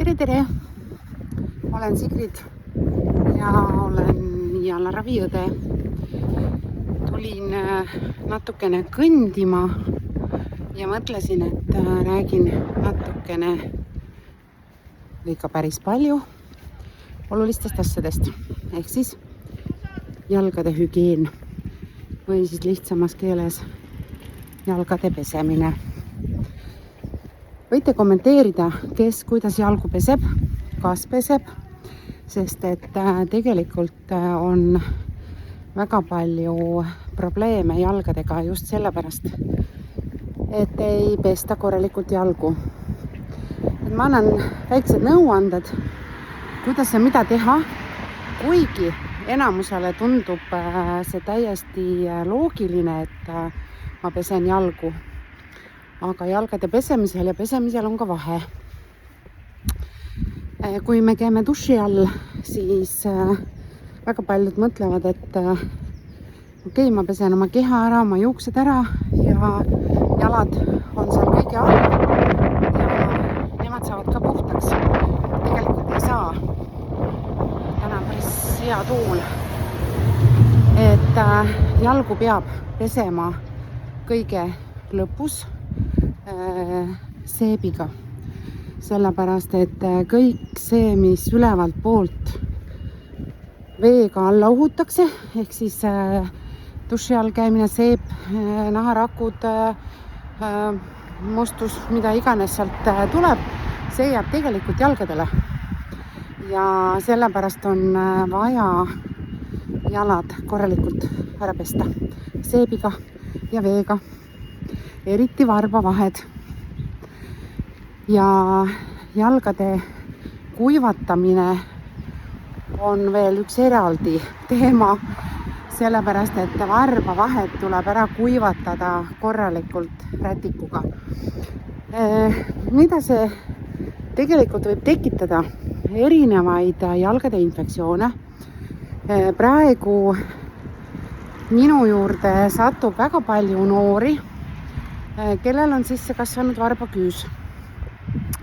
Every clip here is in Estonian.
Tere! Olen Sigrid ja olen jalaraviõde. Tulin natukene kõndima ja mõtlesin, et räägin natukene või ka päris palju olulistest asjadest. Ehk siis jalgade hügieen või siis lihtsamas keeles jalgade pesemine. Võite kommenteerida, kes kuidas jalgu peseb, kas peseb, sest et tegelikult on väga palju probleeme jalgadega just sellepärast, et ei pesta korralikult jalgu. Et ma annan väiksed nõuanded, kuidas ja mida teha, kuigi enamusele tundub see täiesti loogiline, et ma pesen jalgu. Aga jalgade pesemisel ja pesemisel on ka vahe. Kui me käime duši all, siis väga paljud mõtlevad, et okei, ma pesen oma keha ära, oma juuksed ära ja jalad on seal kõige all ja nemad saavad ka puhtaks. Tegelikult ei saa. Täna päris hea tuul. Et jalgu peab pesema kõige lõpus seebiga, sellepärast et kõik see, mis ülevalt poolt veega alla uhutakse, ehk siis duši all käimine, seep, naharakud, mustus, mida iganes sealt tuleb, see jääb tegelikult jalgadele ja sellepärast on vaja jalad korralikult ära pesta seebiga ja veega. Eriti varbavahed ja jalgade kuivatamine on veel üks eraldi teema, sellepärast et varbavahed tuleb ära kuivatada korralikult rätikuga. Mida see tegelikult võib tekitada? Erinevaid jalgade infektsioone. Praegu minu juurde satub väga palju noori, kellel on sisse kasvanud varbaküüs.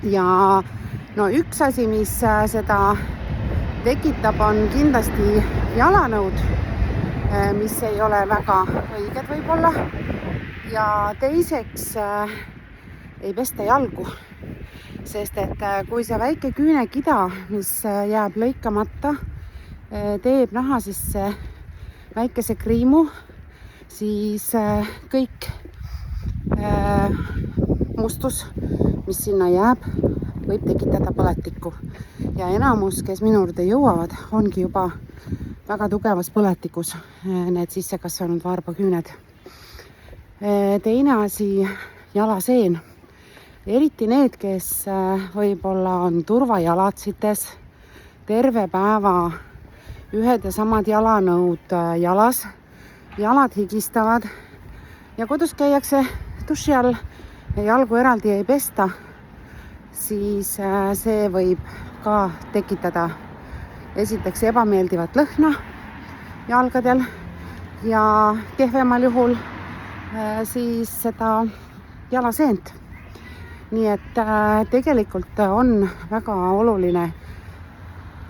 Ja üks asi, mis seda tekitab, on kindlasti jalanõud, mis ei ole väga õiged võib-olla. Ja teiseks ei pesta jalgu, sest et kui see väike küünekida, mis jääb lõikamata, teeb naha sisse väikese kriimu, siis kõik mustus, mis sinna jääb, võib tekitada põletikku. Ja enamus, kes minu juurde jõuavad, ongi juba väga tugevas põletikus need sisse kasvanud varbaküüned. Teine asi, jalaseen. Eriti need, kes võib-olla on turvajalatsites, terve päeva ühed ja samad jalanõud jalas, jalad higistavad ja kodus käiakse duši all ja jalgu eraldi ei pesta, siis see võib ka tekitada esiteks ebameeldivat lõhna jalgadel ja kehvemal juhul siis seda jalaseent. Nii et tegelikult on väga oluline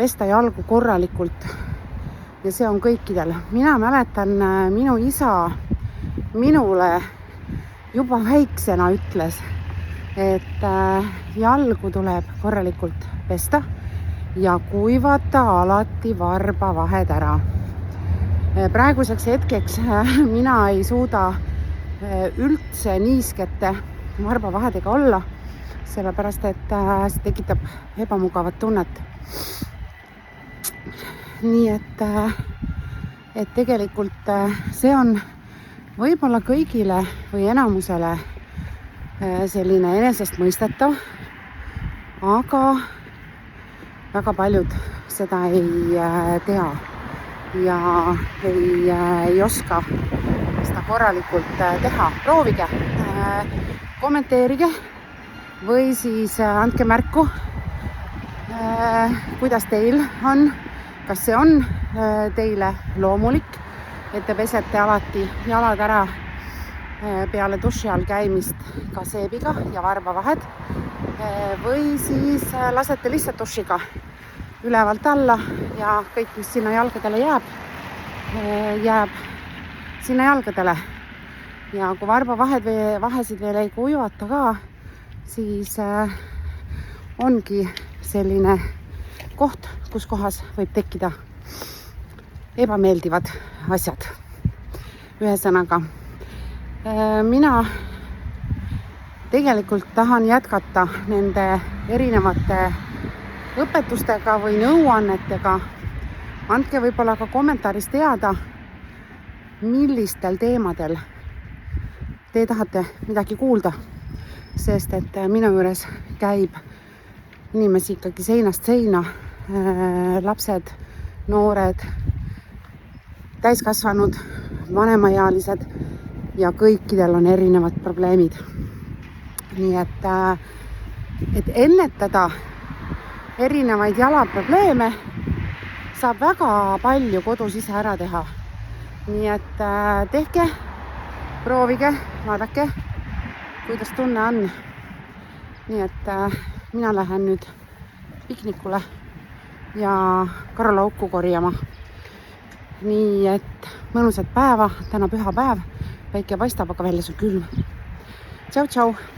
pesta jalgu korralikult ja see on kõikidel. Mina mäletan, minu isa minule juba väiksena ütles, et jalgu tuleb korralikult pesta ja kuivata alati varbavahed ära. Praeguseks hetkeks mina ei suuda üldse niiskete varbavahedega olla, sellepärast et see tekitab ebamugavat tunnet. Nii et tegelikult see on võib-olla kõigile või enamusele selline enesestmõistetav, aga väga paljud seda ei tea ja ei oska seda korralikult teha. Proovige, kommenteerige või siis andke märku, kuidas teil on, kas see on teile loomulik, et te pesete alati jalad ära peale duši all käimist ka seebiga ja varbavahed või siis lasete lihtsalt dušiga ülevalt alla ja kõik, mis sinna jalgadele jääb, jääb sinna jalgadele. Ja kui vahesid veel ei kuivata ka, siis ongi selline koht, kus kohas võib tekkida ebameeldivad asjad. Ühesõnaga, mina tegelikult tahan jätkata nende erinevate õpetustega või nõuannetega. Andke võib-olla ka kommentaaris teada, millistel teemadel te tahate midagi kuulda, sest et minu juures käib inimesi ikkagi seinast seina, lapsed, noored, täiskasvanud, vanemaealised ja kõikidel on erinevad probleemid. Nii et ennetada erinevaid jalaprobleeme saab väga palju kodus ise ära teha. Nii et tehke, proovige, vaadake, kuidas tunne on. Nii et mina lähen nüüd piknikule ja karolauku korjama. Nii et mõnusat päeva, täna pühapäev, päike paistab, aga väljas on külm. Tšau, tšau!